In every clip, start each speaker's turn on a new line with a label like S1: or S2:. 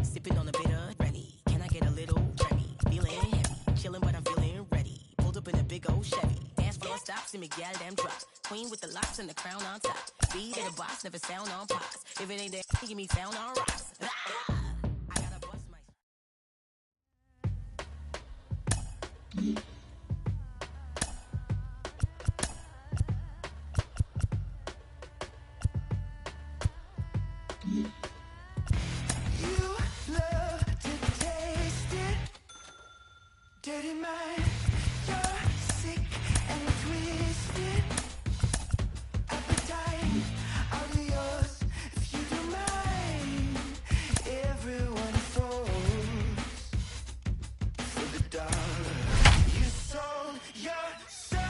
S1: Sipping on a bit of ready. Can I get a little Remy? Feeling heavy, chilling, but I'm feeling ready. Pulled up in a big old Chevy. Dance floor stops and me gal damn drop. Queen with the locks and the crown on top. Beat at the box, never sound on pops. If it ain't that, give me sound on rocks. Ah! I gotta bust my.
S2: Dirty mind, you're sick and twisted. Appetite, I'll be yours if you don't mind. Everyone falls for the dollar. You sold your soul,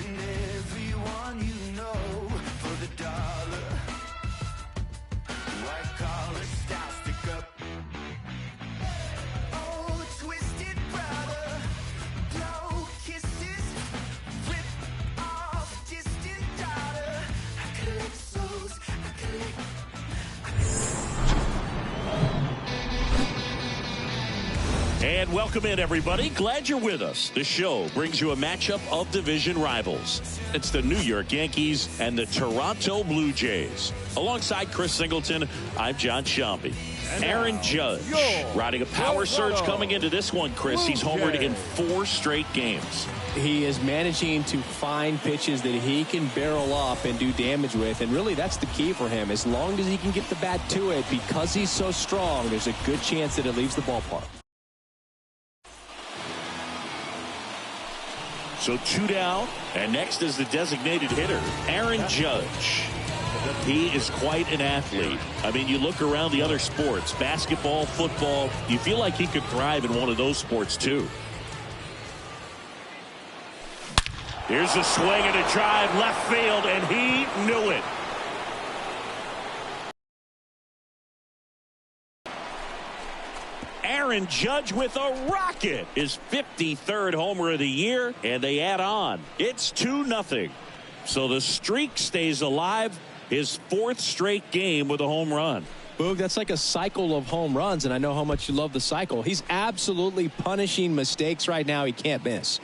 S2: and everyone you know for the dollar. White collar style, stick up.
S3: And welcome in, everybody. Glad you're with us. The show brings you a matchup of division rivals. It's the New York Yankees and the Toronto Blue Jays. Alongside Chris Singleton, I'm John Shambi. Aaron Judge riding a power surge coming into this one, Chris. He's homered in 4 straight games.
S4: He is managing to find pitches that he can barrel up and do damage with, and really that's the key for him. As long as he can get the bat to it, because he's so strong, there's a good chance that it leaves the ballpark.
S3: So 2 down, and next is the designated hitter, Aaron Judge. He is quite an athlete. I mean, you look around the other sports, basketball, football, you feel like he could thrive in one of those sports too. Here's a swing and a drive left field, and he knew it. Aaron Judge with a rocket, his 53rd homer of the year, and they add on. It's 2-0. So the streak stays alive, his 4th straight game with a home run.
S4: Boog, that's like a cycle of home runs, and I know how much you love the cycle. He's absolutely punishing mistakes right now he can't miss.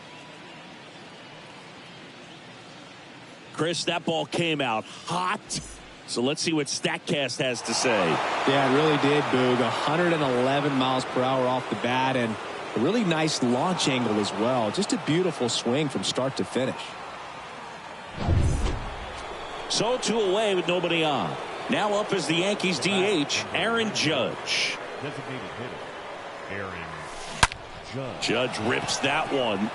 S3: Chris, that ball came out hot. So let's see what StatCast has to say.
S4: Yeah, it really did, Boog. 111 miles per hour off the bat, and a really nice launch angle as well. Just a beautiful swing from start to finish.
S3: So 2 away with nobody on. Now up is the Yankees DH, Aaron Judge.
S5: Designated hitter, Aaron Judge.
S3: Judge rips that one.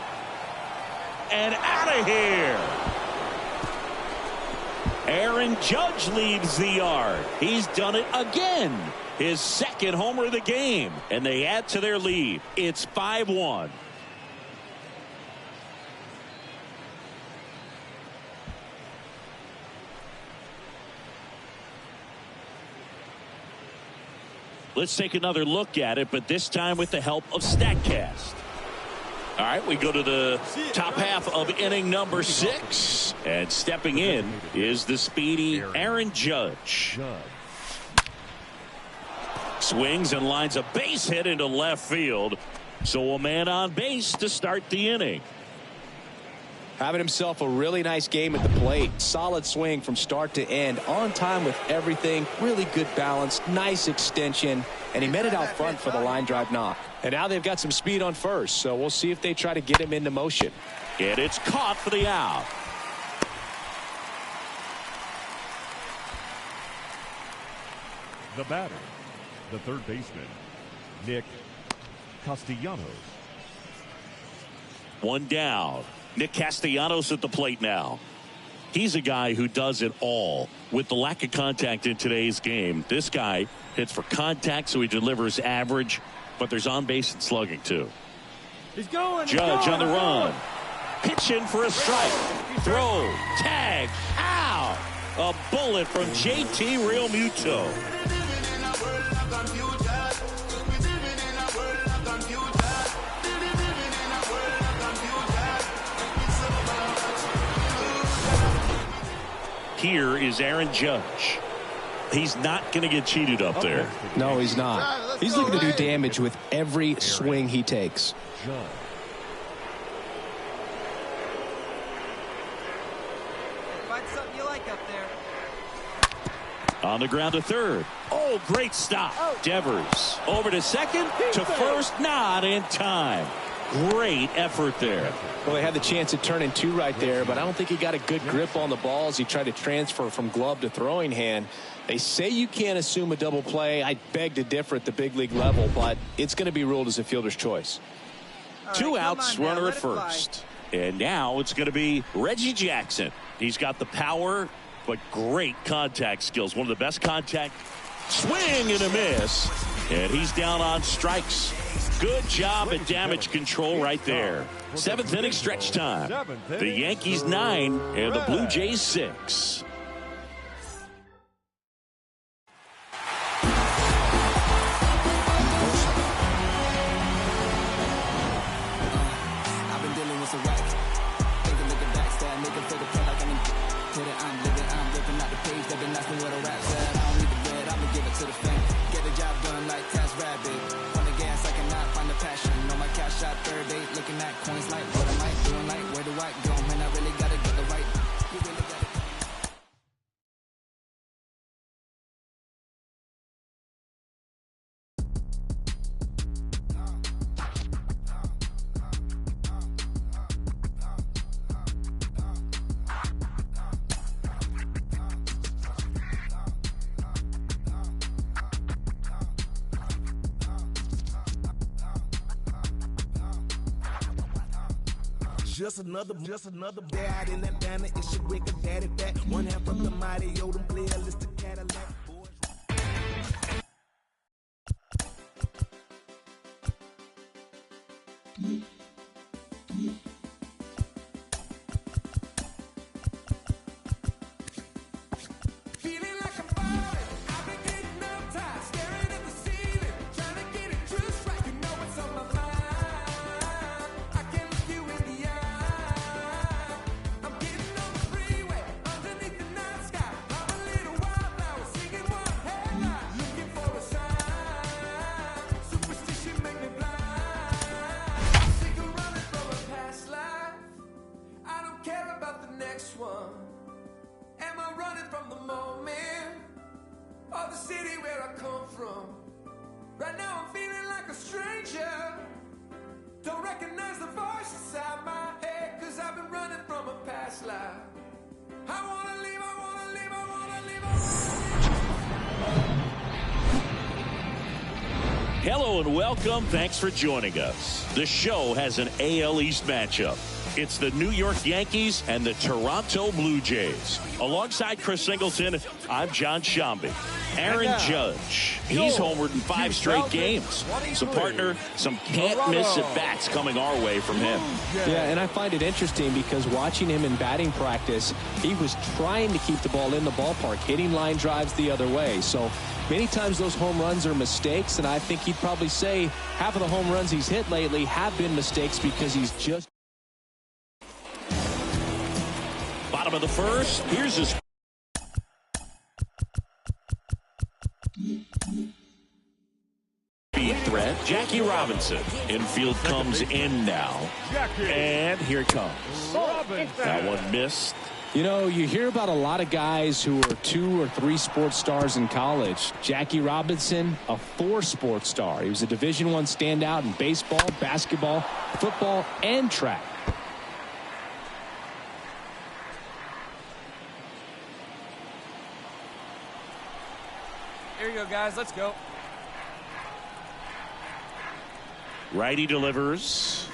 S3: And out of here. Aaron Judge leaves the yard. He's done it again. His 2nd homer of the game. And they add to their lead. It's 5-1. Let's take another look at it, but this time with the help of StatCast. All right, we go to the top half of inning number 6. And stepping in is the speedy Aaron Judge. Swings and lines a base hit into left field. So a man on base to start the inning.
S4: Having himself a really nice game at the plate. Solid swing from start to end. On time with everything. Really good balance. Nice extension. And he met it out front for the line drive knock. And now they've got some speed on first. So we'll see if they try to get him into motion.
S3: And it's caught for the out.
S5: The batter, the 3rd baseman, Nick Castellanos.
S3: 1 down. Nick Castellanos at the plate now. He's a guy who does it all. With the lack of contact in today's game, this guy hits for contact, so he delivers average, but there's on base and slugging too. Judge on the run. Pitch in for a strike. Throw. Tag. Out. A bullet from JT Realmuto. here is Aaron Judge. He's not going to get cheated up there.
S4: No, he's not. He's looking to do damage with every swing he takes.
S6: Find something you like up there.
S3: On the ground to third. Oh, great stop. Devers over to second, to first, not in time. Great effort there.
S4: Well, they had the chance at turning two right there, but I don't think he got a good grip on the ball as he tried to transfer from glove to throwing hand. They say you can't assume a double play. I beg to differ at the big league level, but it's going to be ruled as a fielder's choice.
S3: Two outs, runner at first. And now it's going to be Reggie Jackson. He's got the power, but great contact skills. One of the best contact. Swing and a miss. And he's down on strikes. Good job at damage control right there. Seventh inning stretch time. The Yankees 9 and the Blue Jays 6.
S7: I've been dealing with some whack. Taking a look at backstab, making for the play like I'm ripping out the page. They've been asking what a rap said. I don't need the bread, I'ma give it to the fan. Get the job done like Task Rabbit. On the gas, I cannot find the passion. On my cash out third date, looking at coins like what am I doing? Like where do I go? Man, I really gotta get the right. You really gotta.
S2: Just another bad in that banner. It's your wicked daddy back. One half of the mighty Odom player list of Cadillac.
S7: Feeling like I'm falling. I've been getting up tight, staring at the ceiling, trying to get it just right. You know what's on my mind. I can look you in the eye. I'm getting on the freeway, underneath the night sky. I'm a little wildflower, singing one headline, looking for a sign. Superstition make me blind. Sick of running from a past life. I don't care about the next one. Am I running from the moment or the city where I come from? Right now I'm feeling like a stranger. Don't recognize the voice inside my head, 'cause I've been running from a past life. I wanna leave, I wanna leave, I wanna leave, I wanna leave.
S3: Hello and welcome. Thanks for joining us. The show has an AL East matchup. It's the New York Yankees and the Toronto Blue Jays. Alongside Chris Singleton, I'm John Shambi. Aaron Judge, he's homered in 5 straight games. So, partner, some can't-miss at-bats coming our way from him.
S4: Yeah, and I find it interesting because watching him in batting practice, he was trying to keep the ball in the ballpark, hitting line drives the other way. So many times those home runs are mistakes, and I think he'd probably say half of the home runs he's hit lately have been mistakes because he's just...
S3: Bottom of the first, here's his... speed threat, Jackie Robinson. Infield comes in now. And here it comes. That one missed.
S4: You know, you hear about a lot of guys who are 2 or 3 sports stars in college. Jackie Robinson, a 4 sports star. He was a Division I standout in baseball, basketball, football, and track.
S6: Here you go, guys. Let's go.
S3: Righty delivers.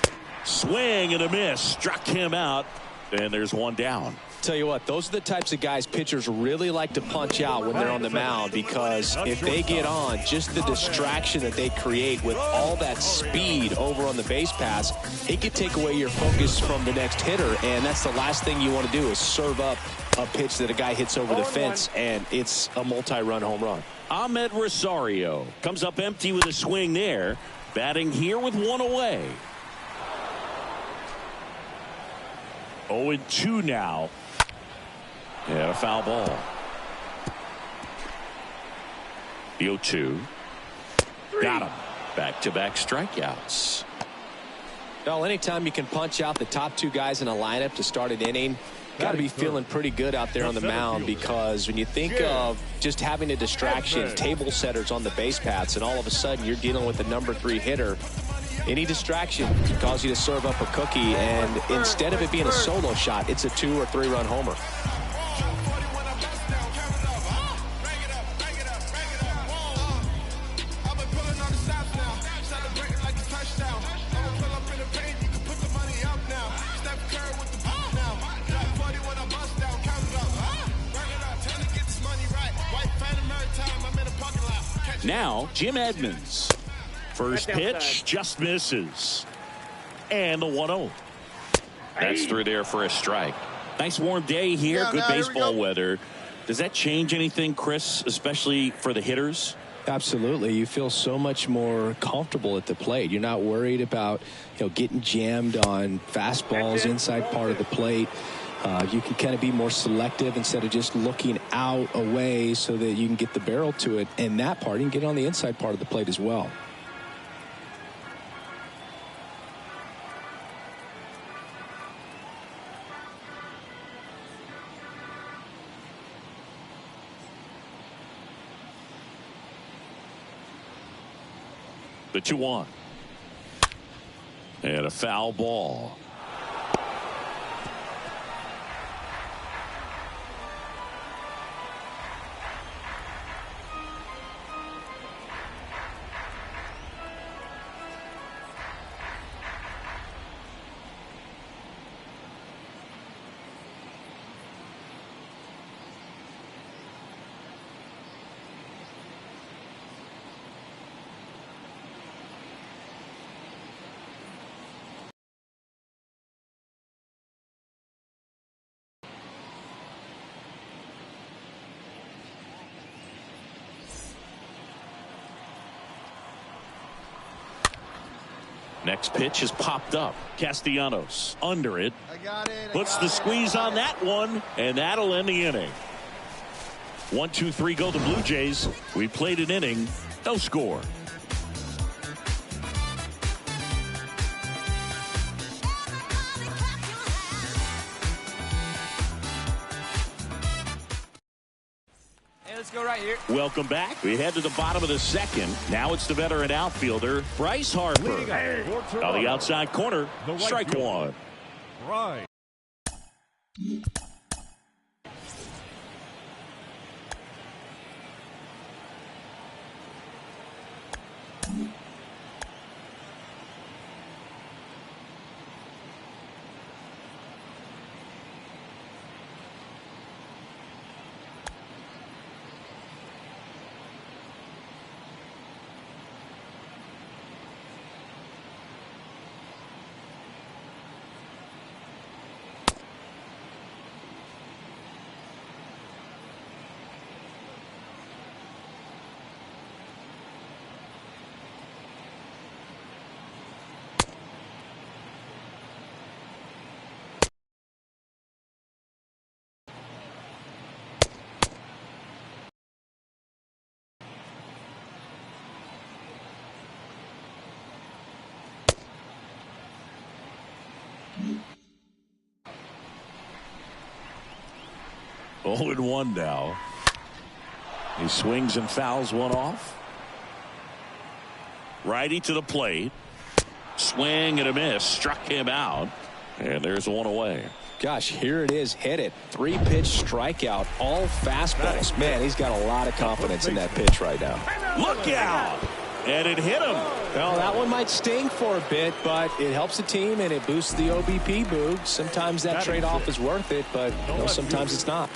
S3: Swing and a miss. Struck him out. And there's one down.
S4: Tell you what, those are the types of guys pitchers really like to punch out when they're on the mound, because if they get on, just the distraction that they create with all that speed over on the base pass, it could take away your focus from the next hitter, and that's the last thing you want to do is serve up a pitch that a guy hits over the fence, and it's a multi-run home run.
S3: Ahmed Rosario comes up empty with a swing there. Batting here with 1 away. 0-2 now. And a foul ball. The 0-2. Got him. Back-to-back strikeouts.
S4: Well, anytime you can punch out the top two guys in a lineup to start an inning, got to be feeling pretty good out there on the mound, because when you think of just having a distraction, table setters on the base paths, and all of a sudden you're dealing with the number 3 hitter, any distraction can cause you to serve up a cookie, and instead of it being a solo shot, it's a 2 or 3 run homer.
S3: Now, Jim Edmonds. First pitch just misses. And the 1-0. That's through there for a strike. Nice warm day here. Good baseball weather. Does that change anything, Chris, especially for the hitters?
S4: Absolutely. You feel so much more comfortable at the plate. You're not worried about, getting jammed on fastballs inside part of the plate. You can kind of be more selective instead of just looking out away so that you can get the barrel to it. And that part, you can get on the inside part of the plate as well.
S3: The 2-1. And a foul ball. Next pitch is popped up. Castellanos under it. Puts the squeeze on that one, and that'll end the inning. 1, 2, 3 go the Blue Jays. We played an inning, no score.
S6: Let's go right here.
S3: Welcome back. We head to the bottom of the second. Now it's the veteran outfielder, Bryce Harper. On the outside corner, strike one.
S5: Right.
S3: Oh, and 1 now. He swings and fouls one off. Righty to the plate. Swing and a miss. Struck him out. And there's 1 away.
S4: Gosh, here it is. Hit it. 3-pitch strikeout. All fastballs. Man, he's got a lot of confidence in that pitch right now.
S3: Look out. And it hit him.
S4: Well, that one might sting for a bit, but it helps the team and it boosts the OBP, Boog. Sometimes that trade-off is worth it, but sometimes it's not.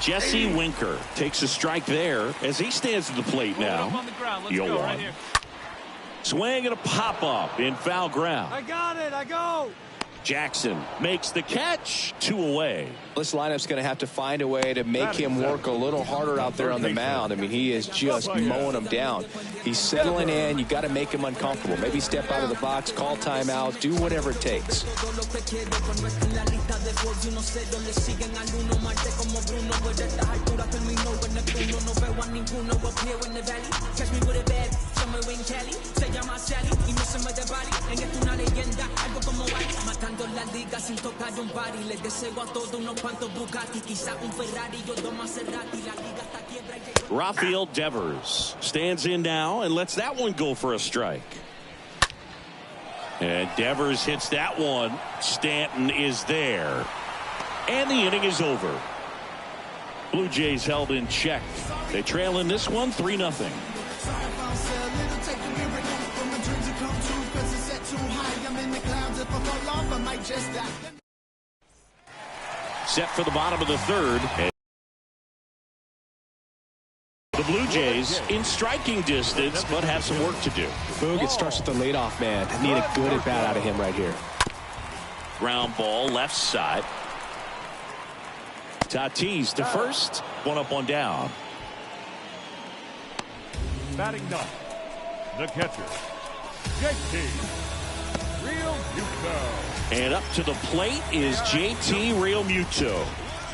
S3: Jesse Winker takes a strike there as he stands at the plate now. 0-1. Swing and a pop-up in foul ground.
S6: I got it. I go.
S3: Jackson makes the catch. 2 away.
S4: This lineup's going to have to find a way to make him work a little harder out there on the mound. I mean, he is just mowing him down. He's settling in. You got to make him uncomfortable. Maybe step out of the box, call timeout, do whatever it takes.
S3: Rafael Devers stands in now and lets that one go for a strike. And Devers hits that one. Stanton is there. And the inning is over. Blue Jays held in check. They trail in this one 3-0. Set for the bottom of the third. The Blue Jays in striking distance, but have some work to do.
S4: Boog, it starts with the leadoff man. Need a good at bat out of him right here.
S3: Ground ball left side. Tatis to first. 1 up, 1 down.
S5: Batting ninth, the catcher, JT Realmuto.
S3: And up to the plate is JT Realmuto,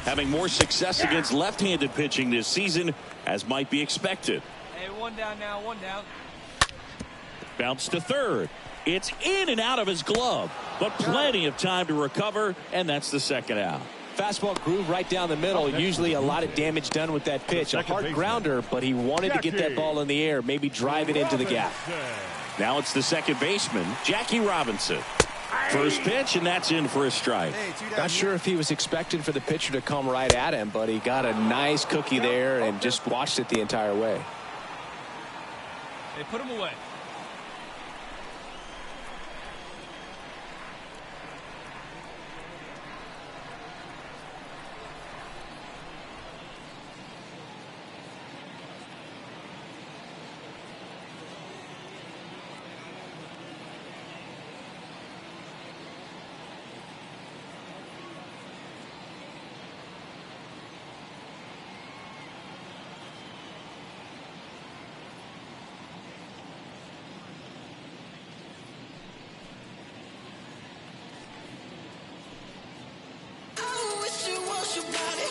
S3: having more success against left-handed pitching this season, as might be expected.
S6: Hey, 1 down now, 1 down.
S3: Bounce to third. It's in and out of his glove, but plenty of time to recover, and that's the second out.
S4: Fastball groove right down the middle. Usually a lot of damage done with that pitch. A hard grounder, but he wanted to get that ball in the air, maybe drive it into the gap.
S3: Now it's the second baseman, Jackie Robinson. First pitch, and that's in for a strike.
S4: Not sure if he was expecting for the pitcher to come right at him, but he got a nice cookie there and just watched it the entire way.
S6: Hey, put him away.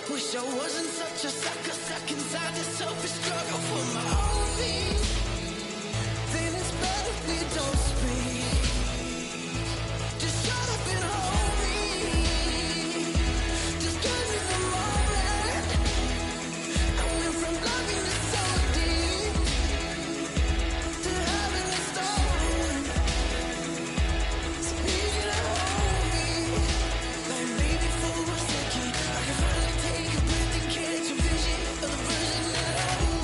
S7: Wish I wasn't such a sucker, stuck inside this selfish struggle for my own peace. Then it's better if we don't speak. Just shut up and hold me. Just give me the moment. I went from loving you so deep to having it stolen. Speak it and hold me. Like baby for a second, I can finally take a breath and catch a vision of the version that I am.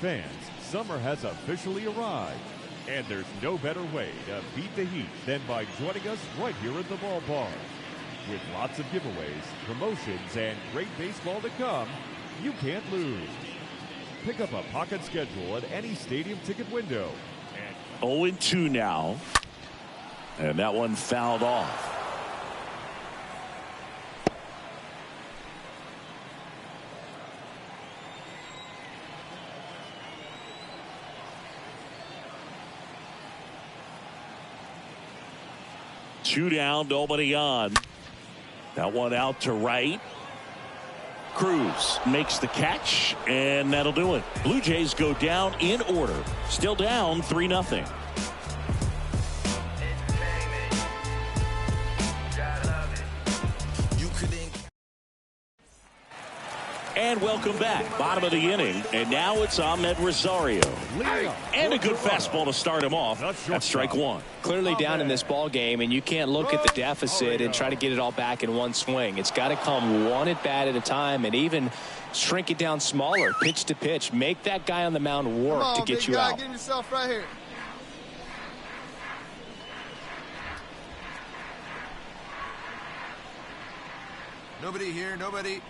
S5: Fans, summer has officially arrived, and there's no better way to beat the heat than by joining us right here at the ballpark. With lots of giveaways, promotions, and great baseball to come, you can't lose. Pick up a pocket schedule at any stadium ticket window.
S3: 0-2 now. And that one fouled off. Two down, nobody on. That one out to right. Cruz makes the catch, and that'll do it. Blue Jays go down in order. Still down 3-0. And welcome back. Bottom of the inning, and now it's Ahmed Rosario. And a good fastball to start him off. That's strike one.
S4: Clearly down in this ball game, and you can't look at the deficit and try to get it all back in one swing. It's got to come one at bat at a time, and even shrink it down smaller, pitch to pitch. Make that guy on the mound work to get you out.
S6: Get yourself right here. Nobody here, nobody.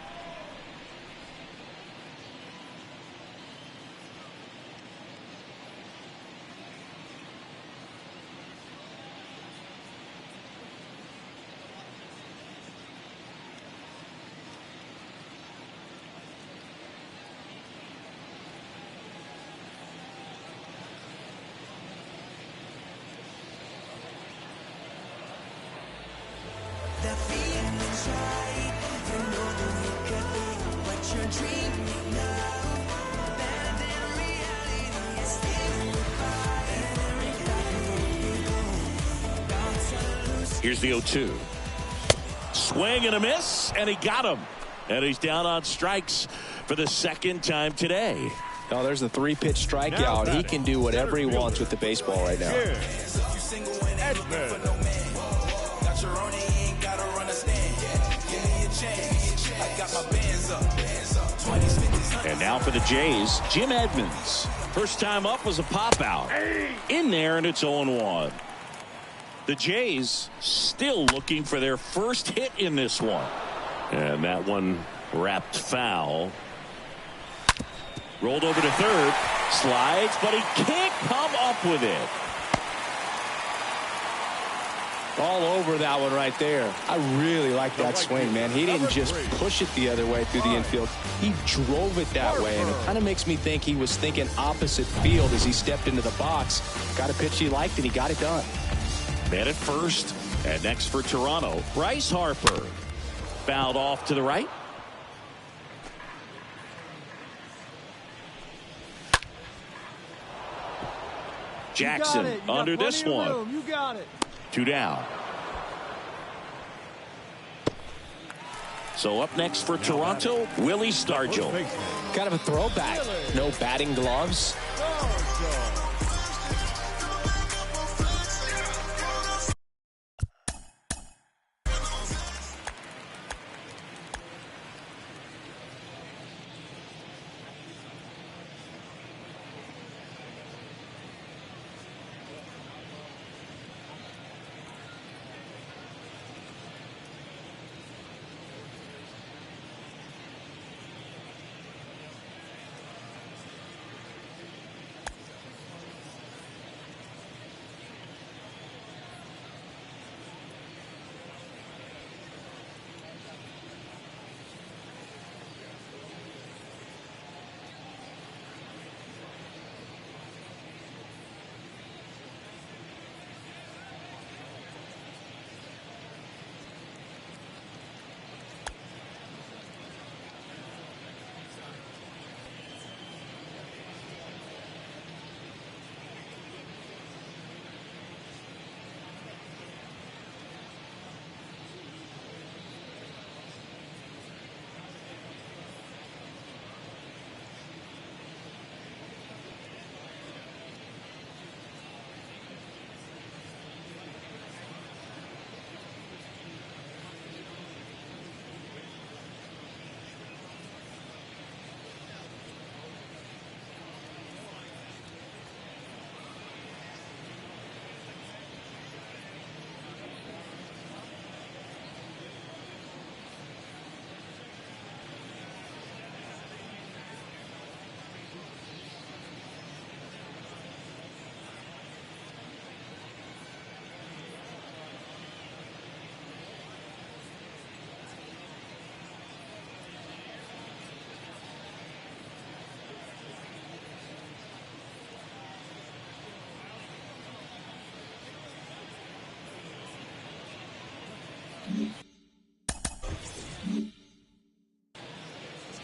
S3: Here's the 0-2. Swing and a miss, and he got him. And he's down on strikes for the second time today.
S4: Oh, there's the 3-pitch strikeout. He can do whatever he wants with the baseball right now.
S3: And now for the Jays, Jim Edmonds. First time up was a pop out. In there, and it's 0-1. The Jays still looking for their first hit in this one. And that one wrapped foul. Rolled over to third. Slides, but he can't come up with it.
S4: All over that one right there. I really like that swing, man. He didn't just push it the other way through the infield. He drove it that way, and it kind of makes me think he was thinking opposite field as he stepped into the box. Got a pitch he liked, and he got it done.
S3: Man at first, and next for Toronto, Bryce Harper. Fouled off to the right. Jackson under this one.
S6: You got it.
S3: 2 down. So up next for Toronto, Willie Stargell.
S4: Kind of a throwback. No batting gloves.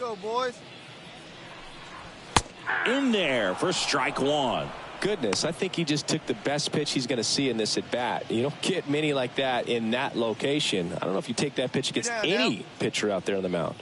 S6: go, boys.
S3: In there for strike one.
S4: Goodness, I think he just took the best pitch he's going to see in this at bat. You don't get many like that in that location. I don't know if you take that pitch against any pitcher out there on the mound.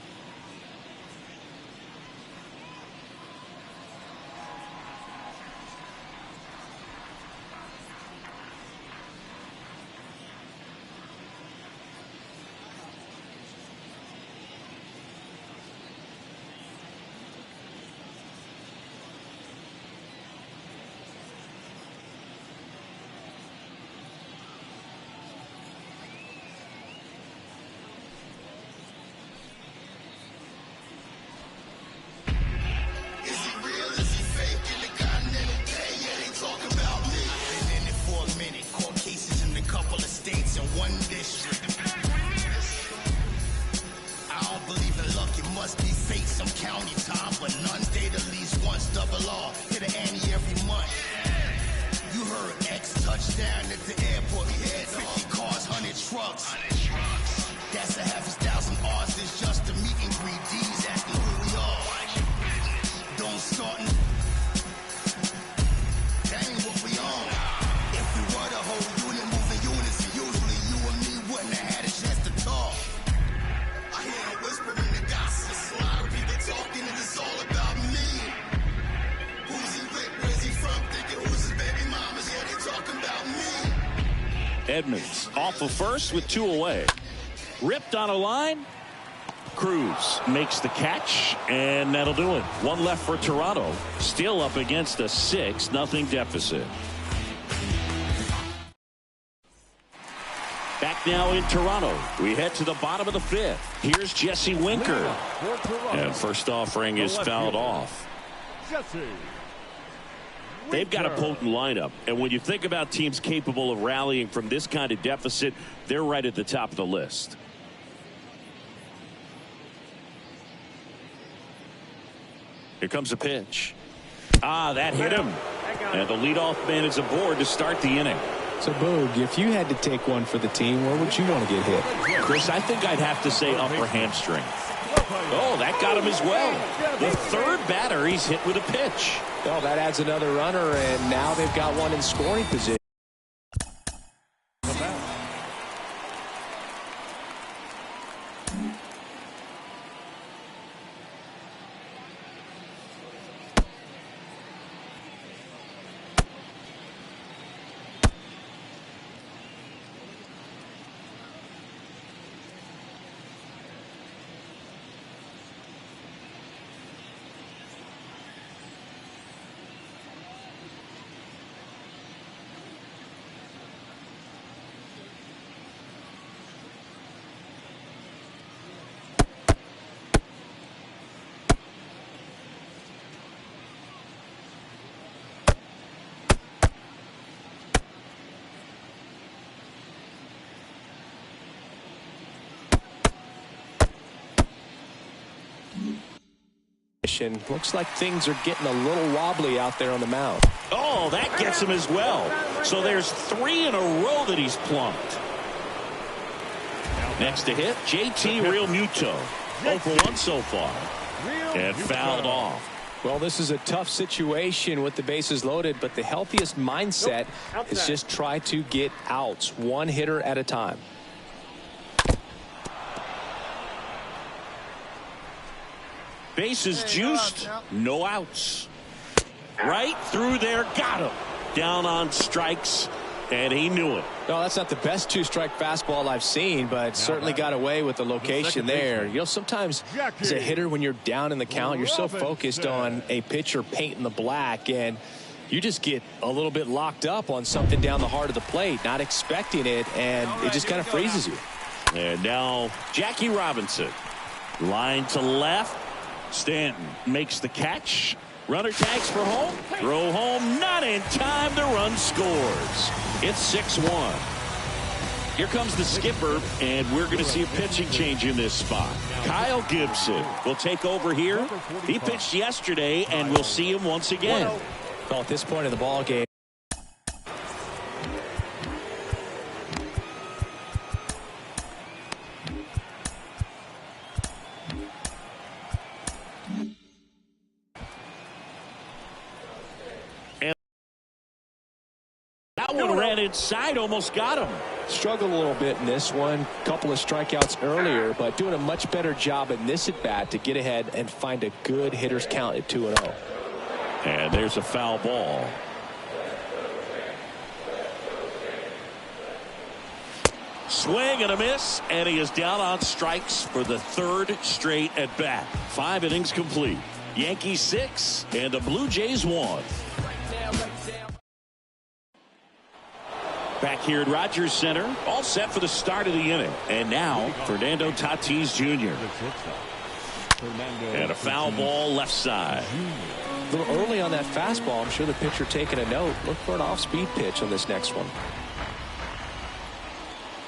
S3: Edmonds off of first with 2 away. Ripped on a line. Cruz makes the catch, and that'll do it. 1 left for Toronto. Still up against a 6-0 deficit. Back now in Toronto. We head to the bottom of the 5th. Here's Jesse Winker. And first offering is fouled off. They've got a potent lineup, and when you think about teams capable of rallying from this kind of deficit, they're right at the top of the list. Here comes a pitch. That hit him. And the leadoff man is aboard to start the inning.
S4: So, Boog, if you had to take one for the team, where would you want to get hit?
S3: Chris, I think I'd have to say upper hamstring. Oh, that got him as well. The third batter he's hit with a pitch.
S4: Oh, that adds another runner, and now they've got one in scoring position. Looks like things are getting a little wobbly out there on the mound.
S3: Oh, that gets him as well. So there's 3 in a row that he's plunked. Next to hit, JT Realmuto. 0 for 1 so far. And fouled off.
S4: Well, this is a tough situation with the bases loaded, but the healthiest mindset is just try to get outs, 1 hitter at a time.
S3: Bases juiced, no outs. Right through there, got him. Down on strikes, and he knew it.
S4: No, that's not the best 2-strike fastball I've seen, but certainly got away with the location there. You know, sometimes as a hitter, when you're down in the count, you're so focused on a pitcher painting the black, and you just get a little bit locked up on something down the heart of the plate, not expecting it, and it just kind of freezes you.
S3: And now Jackie Robinson. Line to left. Stanton makes the catch. Runner tags for home. Throw home, not in time. The run scores. It's 6-1. Here comes the skipper, and we're going to see a pitching change in this spot. Kyle Gibson will take over here. He pitched yesterday, and we'll see him once again.
S4: Well, at this point in the ball game,
S3: That one ran inside, almost got him.
S4: Struggled a little bit in this one. Couple of strikeouts earlier, but doing a much better job in this at-bat to get ahead and find a good hitter's count at 2-0.
S3: And there's a foul ball. Swing and a miss, and he is down on strikes for the third straight at bat. 5 innings complete. Yankees 6 and the Blue Jays 1. Back here at Rogers Center, all set for the start of the inning. And now Fernando Tatis Jr. And a foul ball left side.
S4: A little early on that fastball. I'm sure the pitcher taking a note. Look for an off-speed pitch on this next one.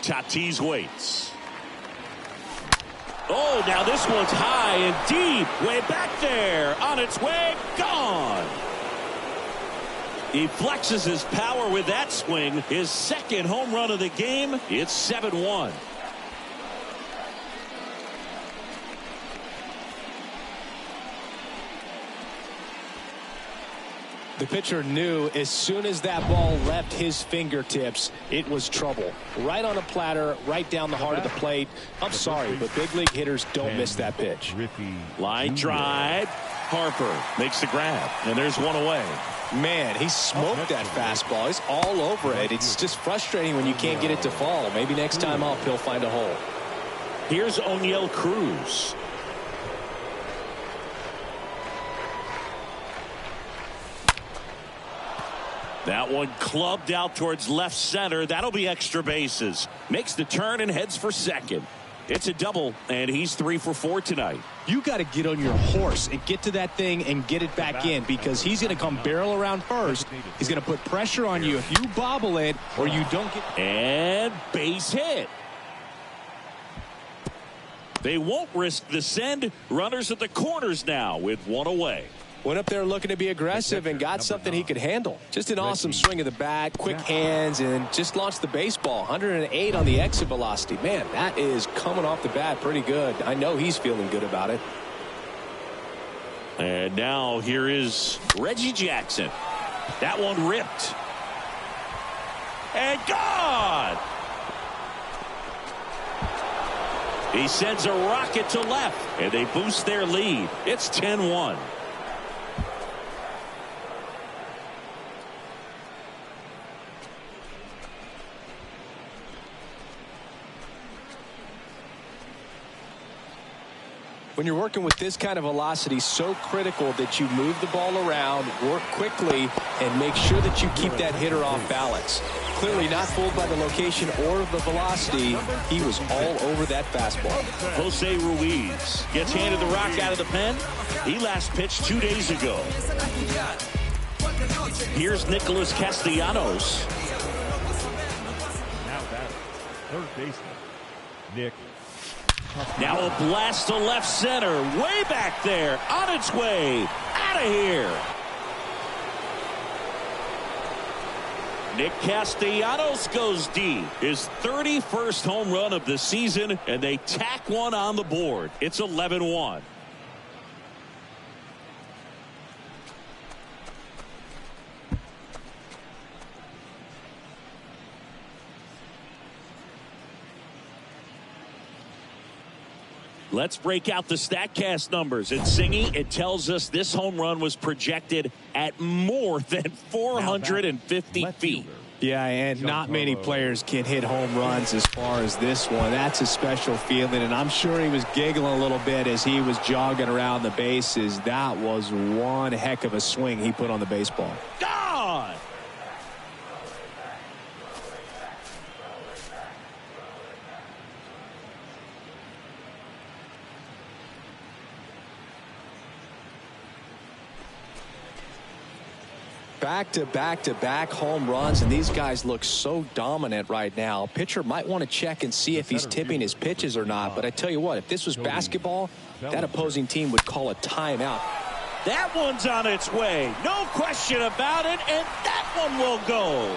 S3: Tatis waits. Oh, now this one's high and deep. Way back there. On its way. Gone. He flexes his power with that swing. His second home run of the game. It's 7-1.
S4: The pitcher knew as soon as that ball left his fingertips, it was trouble. Right on a platter, right down the heart of the plate. I'm sorry, but big league hitters don't miss that pitch.
S3: Line drive. Harper makes the grab, and there's one away.
S4: Man, he smoked that fastball. He's all over it. It's just frustrating when you can't get it to fall. Maybe next time up he'll find a hole.
S3: Here's O'Neal Cruz. That one clubbed out towards left center. That'll be extra bases. Makes the turn and heads for second. It's a double, and he's 3 for 4 tonight.
S4: You got to get on your horse and get to that thing and get it back in, because he's going to come barrel around first. He's going to put pressure on you if you bobble it or you don't get.
S3: And base hit. They won't risk the send. Runners at the corners now with one away.
S4: Went up there looking to be aggressive and got something he could handle. Just an awesome swing of the bat, quick hands, and just launched the baseball. 108 on the exit velocity. Man, that is coming off the bat pretty good. I know he's feeling good about it.
S3: And now here is Reggie Jackson. That one ripped. And gone! He sends a rocket to left, and they boost their lead. It's 10-1.
S4: When you're working with this kind of velocity, so critical that you move the ball around, work quickly, and make sure that you keep that hitter off balance. Clearly not fooled by the location or the velocity. He was all over that fastball.
S3: Jose Ruiz gets handed the rock out of the pen. He last pitched 2 days ago. Here's Nicholas Castellanos.
S5: Now batter, third baseman, Nick.
S3: Now a blast to left center. Way back there. On its way. Out of here. Nick Castellanos goes deep. His 31st home run of the season, and they tack one on the board. It's 11-1. Let's break out the StatCast numbers. At Singy, it tells us this home run was projected at more than 450 feet.
S4: Yeah, and not many players can hit home runs as far as this one. That's a special feeling, and I'm sure he was giggling a little bit as he was jogging around the bases. That was one heck of a swing he put on the baseball.
S3: Gone!
S4: Back-to-back-to-back home runs, and these guys look so dominant right now. Pitcher might want to check and see if he's tipping his pitches or not, but I tell you what, if this was basketball, that opposing team would call a timeout.
S3: That one's on its way. No question about it, and that one will go.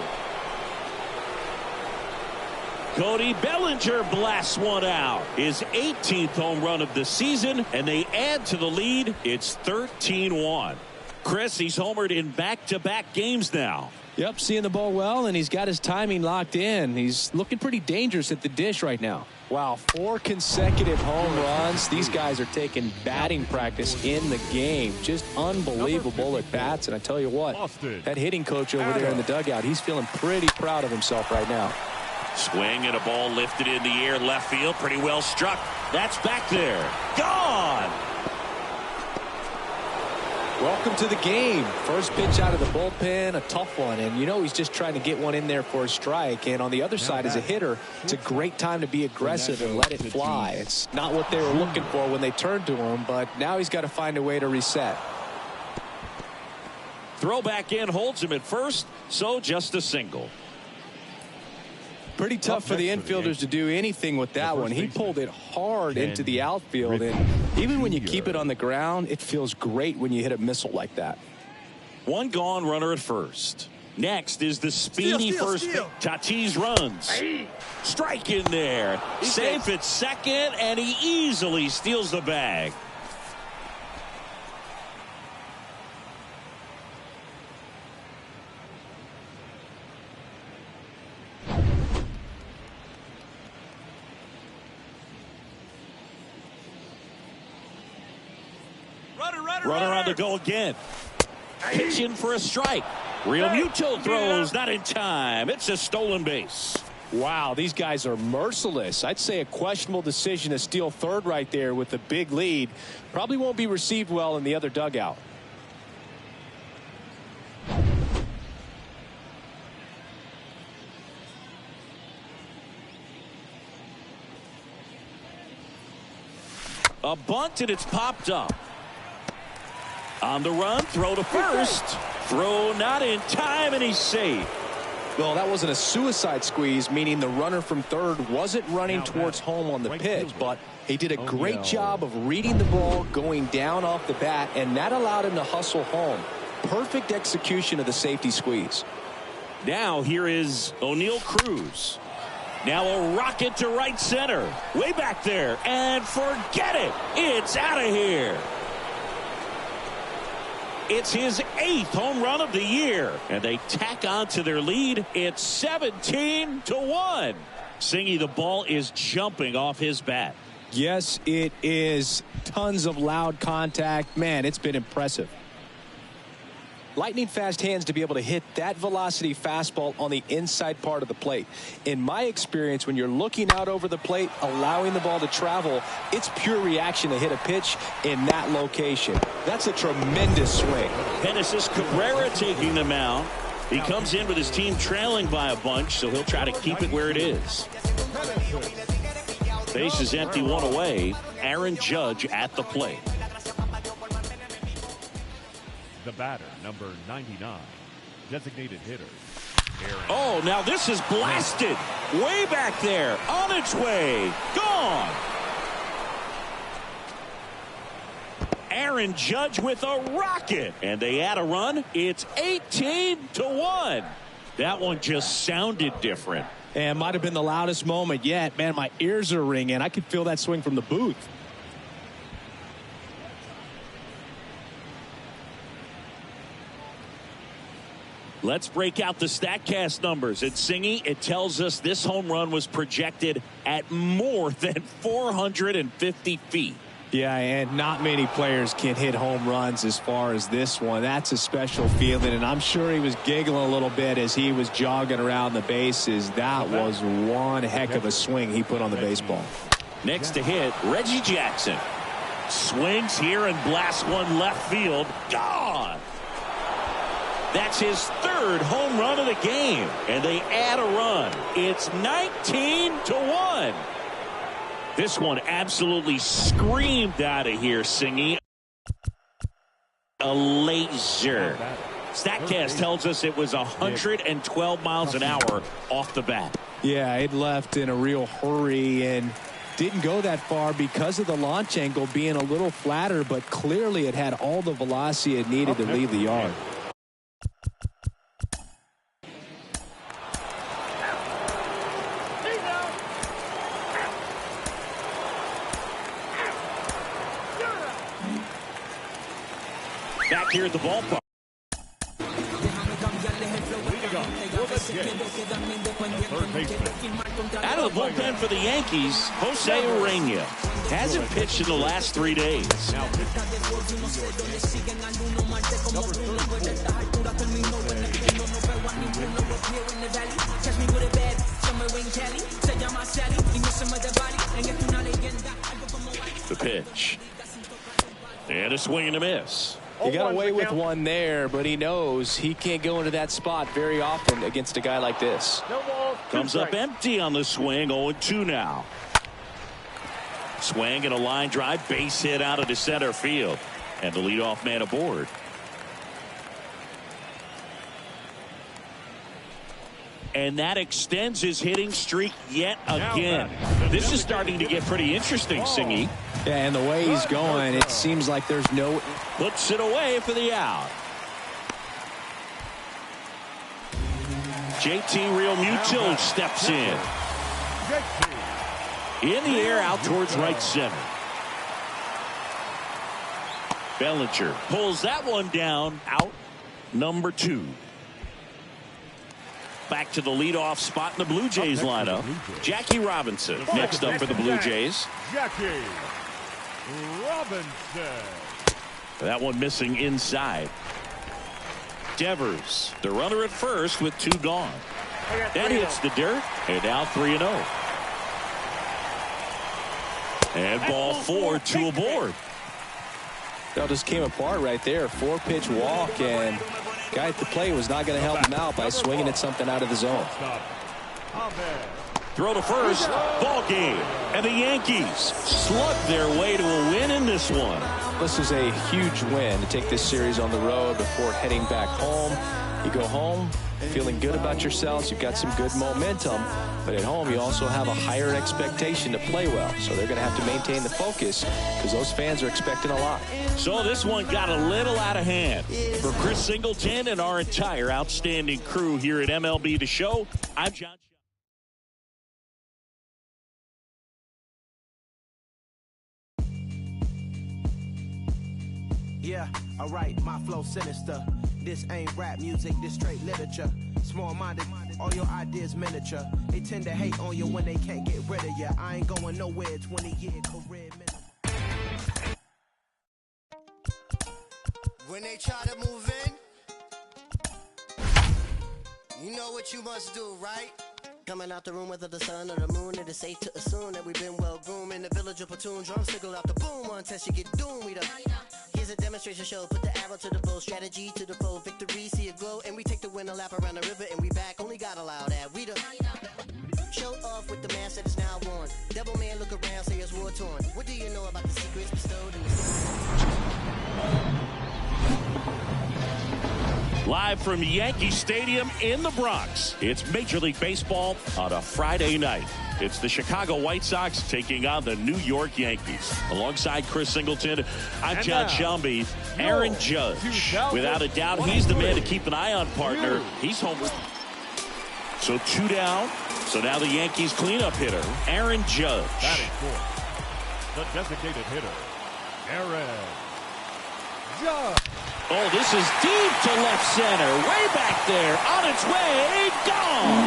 S3: Cody Bellinger blasts one out. His 18th home run of the season, and they add to the lead. It's 13-1. Chris, he's homered in back-to-back games now.
S4: Yep, seeing the ball well, and he's got his timing locked in. He's looking pretty dangerous at the dish right now. Wow, 4 consecutive home runs. These guys are taking batting practice in the game. Just unbelievable at bats. And I tell you what, that hitting coach over there in the dugout, he's feeling pretty proud of himself right now.
S3: Swing and a ball lifted in the air, left field, pretty well struck. That's back there. Gone!
S4: Welcome to the game. First pitch out of the bullpen, a tough one. And you know he's just trying to get one in there for a strike. And on the other side, as a hitter, it's a great time to be aggressive and let it fly. It's not what they were looking for when they turned to him, but now he's got to find a way to reset.
S3: Throw back in, holds him at first, so just a single.
S4: Pretty tough for the infielders to do anything with that one. He pulled it hard into the outfield, and even when you keep it on the ground, it feels great when you hit a missile like that.
S3: One gone, runner at first. Next is the speedy first. Tatis runs. Strike in there. Safe at second, and he easily steals the bag. Runner on to go again. Pitching for a strike. Real Muto throws, not in time. It's a stolen base.
S4: Wow, these guys are merciless. I'd say a questionable decision to steal third right there with a big lead. Probably won't be received well in the other dugout.
S3: A bunt, and it's popped up. On the run, throw to first. Throw not in time, and he's safe.
S4: Well, that wasn't a suicide squeeze, meaning the runner from third wasn't running towards home on the pitch, but he did a great job of reading the ball, going down off the bat, and that allowed him to hustle home. Perfect execution of the safety squeeze.
S3: Now here is O'Neal Cruz. Now a rocket to right center. Way back there, and forget it. It's out of here. It's his 8th home run of the year, and they tack on to their lead. It's 17-1. Singy, the ball is jumping off his bat.
S4: Yes, it is. Tons of loud contact. Man, it's been impressive. Lightning fast hands to be able to hit that velocity fastball on the inside part of the plate. In my experience, when you're looking out over the plate, allowing the ball to travel, it's pure reaction to hit a pitch in that location. That's a tremendous swing.
S3: Genesis Cabrera taking the mound. He comes in with his team trailing by a bunch, so he'll try to keep it where it is. Base is empty, 1 away. Aaron Judge at the plate.
S5: The batter, number 99, designated hitter.
S3: Oh, now this is blasted. Way back there. On its way. Gone. Aaron Judge with a rocket. And they add a run. It's 18-1. That one just sounded different.
S4: And might have been the loudest moment yet. Man, my ears are ringing. I could feel that swing from the booth.
S3: Let's break out the StatCast numbers. At Singy, it tells us this home run was projected at more than 450 feet.
S4: Yeah, and not many players can hit home runs as far as this one. That's a special feeling, and I'm sure he was giggling a little bit as he was jogging around the bases. That was one heck of a swing he put on the baseball.
S3: Next to hit, Reggie Jackson. Swings here and blasts one left field. Gone! That's his 3rd home run of the game, and they add a run. It's 19-1. This one absolutely screamed out of here, Singy. A laser. StatCast tells us it was 112 miles an hour off the bat.
S4: Yeah, it left in a real hurry and didn't go that far because of the launch angle being a little flatter, but clearly it had all the velocity it needed to leave the yard.
S3: Back here at the ballpark.
S5: Yates, the third baseman.
S3: Out of the bullpen for the Yankees, Jose Urena hasn't pitched in the last 3 days.
S5: Now pitching. Number 34.
S3: The pitch. And a swing and a miss.
S4: He got away with one there, but he knows he can't go into that spot very often against a guy like this.
S3: Comes up empty on the swing, 0-2 now. Swing and a line drive, base hit out of the center field. And the leadoff man aboard. And that extends his hitting streak yet again. This is starting to get pretty interesting, Singy.
S4: Yeah, and the way he's going, it seems like there's no...
S3: Puts it away for the out. JT Realmuto steps in. In the air, out towards right center. Bellinger pulls that one down, out number 2. Back to the leadoff spot in the Blue Jays lineup. Jackie Robinson next up for the Blue Jays.
S5: Jackie Robinson.
S3: That one missing inside. Devers, the runner at first with 2 gone. That hits the dirt, and now 3-0. And ball 4, 2 aboard.
S4: That just came apart right there. 4-pitch walk, and guy at the plate was not going to help him out by swinging at something out of the zone.
S3: Throw to first, ball game, and the Yankees slug their way to a win in this one.
S4: This is a huge win to take this series on the road before heading back home. You go home feeling good about yourselves. You've got some good momentum, but at home you also have a higher expectation to play well. So they're going to have to maintain the focus because those fans are expecting a lot.
S3: So this one got a little out of hand. For Chris Singleton and our entire outstanding crew here at MLB The Show, I'm John.
S2: Yeah, alright, my flow sinister. This ain't rap music, this straight literature. Small-minded, all your ideas miniature. They tend to hate on you when they can't get rid of you. I ain't going nowhere, 20-year career.
S8: When they try to move in, you know what you must do, right? Coming out the room, whether the sun or the moon, it is safe to assume that we've been well groomed. In the village of platoon, drums signal out the boom. One test, you get doomed. We here's a demonstration show. Put the arrow to the bow, strategy to the foe, victory, see it glow. And we take the win, a lap around the river, and we back. Only God allow that. We show off with the mask that is now worn. Devil man, look around, say it's war torn. What do you know about the secrets bestowed in the
S3: Live from Yankee Stadium in the Bronx, it's Major League Baseball on a Friday night. It's the Chicago White Sox taking on the New York Yankees. Alongside Chris Singleton, I'm John Shelby. Aaron Judge, without a doubt, he's the man to keep an eye on, partner. He's homered. So 2 down. So now the Yankees cleanup hitter, Aaron Judge.
S5: Batting fourth, the designated hitter, Aaron Judge.
S3: Oh, this is deep to left center. Way back there. On its way. Gone.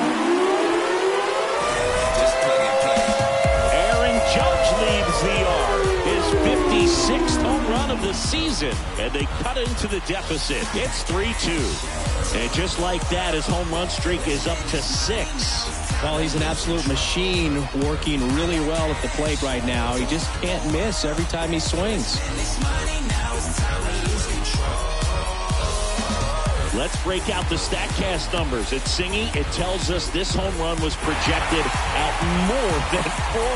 S3: Aaron Judge leads the yard. His 56th home run of the season. And they cut into the deficit. It's 3-2. And just like that, his home run streak is up to 6.
S4: Well, he's an absolute machine, working really well at the plate right now. He just can't miss every time he swings.
S3: Let's break out the StatCast numbers. At Singy, it tells us this home run was projected at more than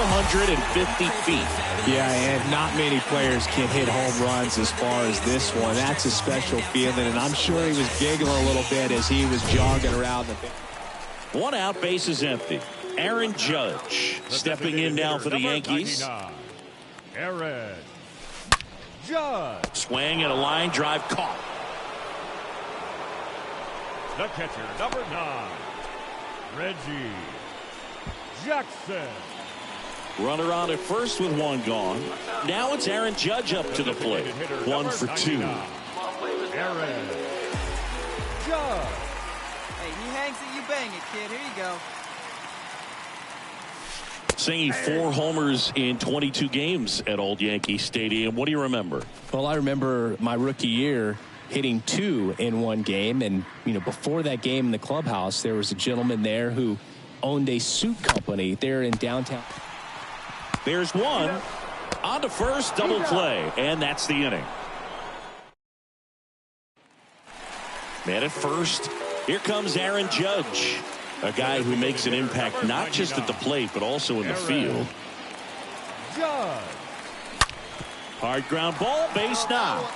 S3: 450 feet.
S4: Yeah, and not many players can hit home runs as far as this one. That's a special feeling, and I'm sure he was giggling a little bit as he was jogging around the...
S3: 1 out, base is empty. Aaron Judge stepping in now for the Yankees.
S5: 99, Aaron Judge.
S3: Swing and a line drive caught.
S5: The catcher, number 9, Reggie Jackson.
S3: Runner on at first with 1 gone. Now it's Aaron Judge up to the plate. 1 for 2.
S5: Aaron Judge.
S6: Hey, he had bangs it, you bang it, kid. Here you go.
S3: Singing 4 homers in 22 games at Old Yankee Stadium. What do you remember?
S4: Well, I remember my rookie year hitting 2 in one game. And, before that game in the clubhouse, there was a gentleman there who owned a suit company there in downtown.
S3: There's one. On to first, double play. And that's the inning. Man at first. Here comes Aaron Judge. A guy who makes an impact not just at the plate, but also in the field.
S5: Judge.
S3: Hard ground ball, base knock.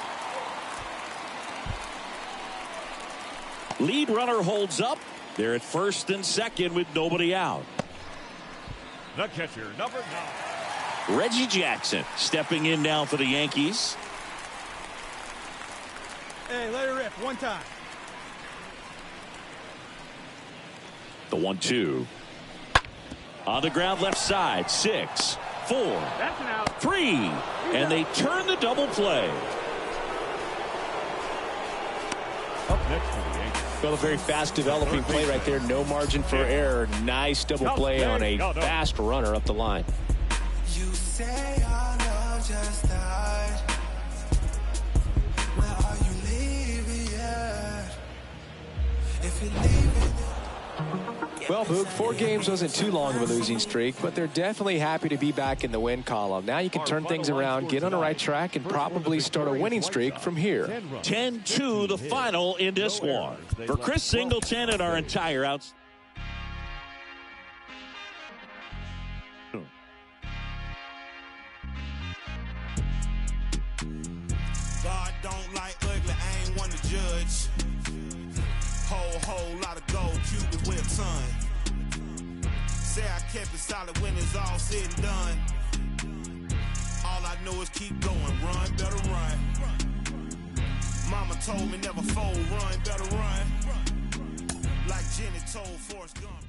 S3: Lead runner holds up. They're at first and second with nobody out.
S5: The catcher, number 9.
S3: Reggie Jackson stepping in now for the Yankees.
S6: Hey, let it rip one time.
S3: The 1-2. On the ground left side. 6, 4, 3. And they turn the double play.
S5: Up next for the Yankees.
S4: Well, a very fast developing play right there. No margin for error. Nice double play on a fast runner up the line.
S7: You say our love just died. Where are you leaving at? If you're leaving.
S4: Well, Boog, 4 games wasn't too long of a losing streak, but they're definitely happy to be back in the win column. Now you can turn things around, get on the right track, and probably start a winning streak from here.
S3: 10-2 the final in this one. For Chris Singleton and our entire outs.
S9: God don't like ugly, I ain't one to judge. Whole lot of gold, Cuban whip son. Say I kept it solid when it's all said and done. All I know is keep going, run, better run. Mama told me never fold, run, better run. Like Jenny told Forrest Gump.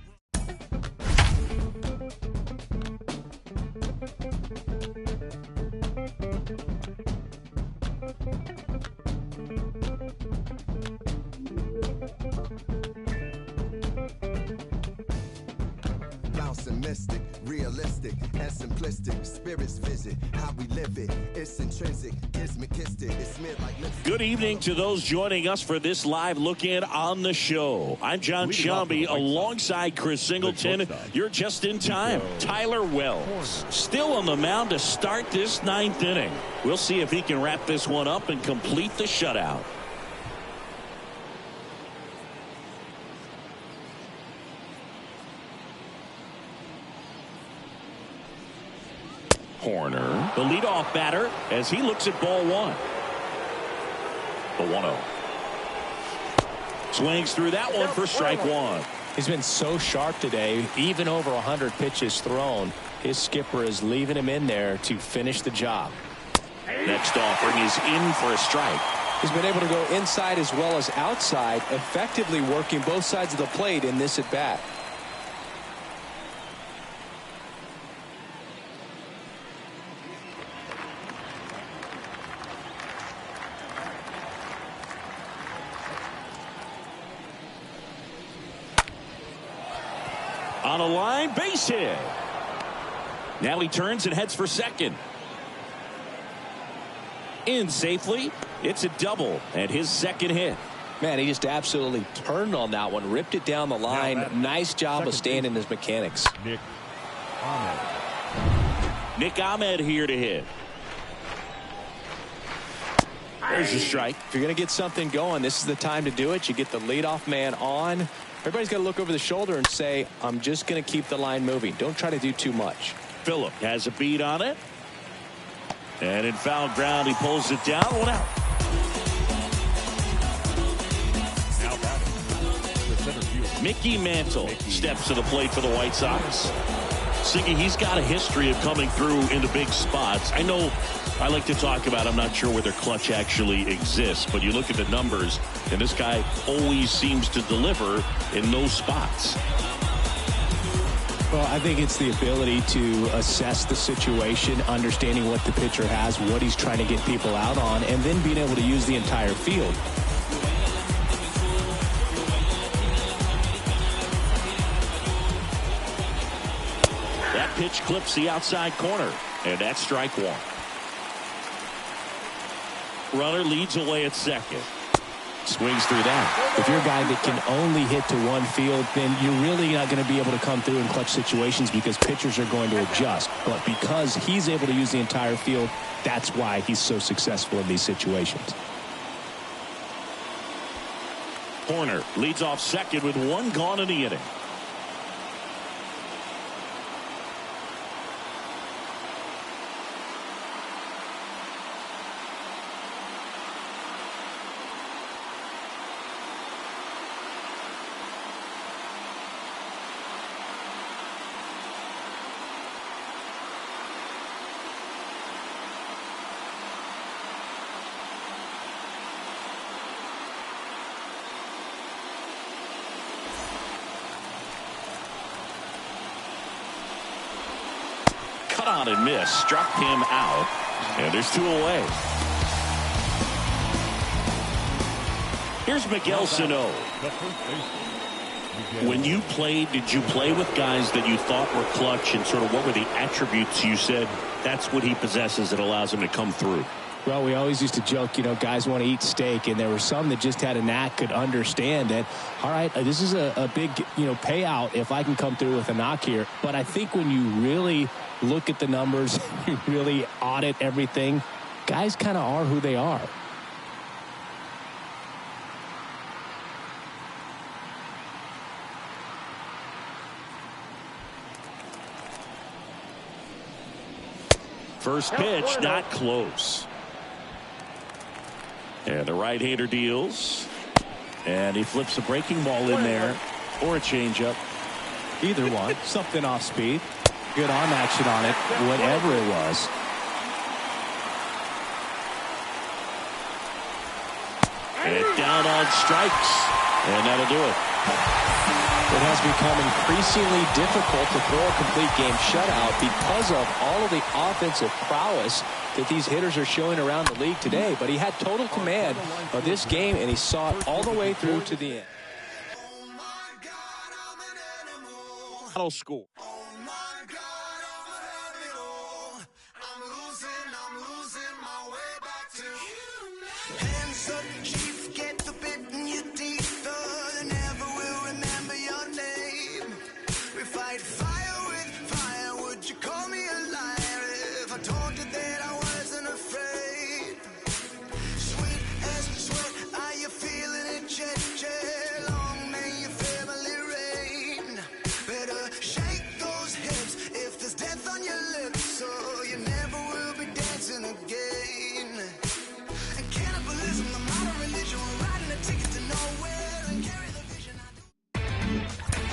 S10: Bouncing mystic, realistic, and simplistic. Spirits visit how we live it. It's intrinsic, gives me kissed it. It's smeared like lipstick.
S3: Good evening to those joining us for this live look in on the show. I'm John Shambi alongside Chris Singleton. You're just in time. Tyler Wells still on the mound to start this 9th inning. We'll see if he can wrap this one up and complete the shutout. Horner, the leadoff batter, as he looks at ball 1. The 1-0. Swings through that one for strike 1.
S4: He's been so sharp today, even over 100 pitches thrown. His skipper is leaving him in there to finish the job.
S3: Next offering is in for a strike.
S4: He's been able to go inside as well as outside, effectively working both sides of the plate in this at bat.
S3: On a line, base hit. Now he turns and heads for second. In safely. It's a double and his second hit.
S4: Man, he just absolutely turned on that one, ripped it down the line. Nice job of staying in his mechanics.
S3: Nick Ahmed here to hit. There's your strike.
S4: If you're going to get something going, this is the time to do it. You get the leadoff man on. Everybody's got to look over the shoulder and say, I'm just going to keep the line moving. Don't try to do too much.
S3: Phillip has a beat on it. And in foul ground, he pulls it down. 1 out.
S5: Now batting, the center fielder.
S3: Mickey Mantle steps to the plate for the White Sox. Siggy, he's got a history of coming through into big spots. I know I like to talk about, I'm not sure whether clutch actually exists, but you look at the numbers, and this guy always seems to deliver in those spots.
S4: Well, I think it's the ability to assess the situation, understanding what the pitcher has, what he's trying to get people out on, and then being able to use the entire field.
S3: Pitch clips the outside corner, and that's strike one. Runner leads away at second. Swings through that.
S4: If you're a guy that can only hit to one field, then you're really not going to be able to come through in clutch situations because pitchers are going to adjust. But because he's able to use the entire field, that's why he's so successful in these situations.
S3: Horner leads off second with one gone in the inning. Cut on and miss. Struck him out. And there's two away. Here's Miguel Sano. When you played, did you play with guys that you thought were clutch, and sort of what were the attributes you said that's what he possesses that allows him to come through?
S4: Well, we always used to joke, you know, guys want to eat steak, and there were some that just had a knack, could understand that, all right, this is a big, payout if I can come through with a knock here. But I think when you really look at the numbers, you really audit everything, guys kind of are who they are.
S3: First pitch, not close. And the right-hander deals. And he flips a breaking ball in there, or a changeup.
S4: Either one. Something off speed. Good arm action on it, whatever it was.
S3: And down on strikes. And that'll do it.
S4: It has become increasingly difficult to throw a complete game shutout because of all of the offensive prowess that these hitters are showing around the league today. But he had total command of this game, and he saw it all the way through to the end.
S3: Final score.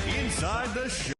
S5: Inside the Show.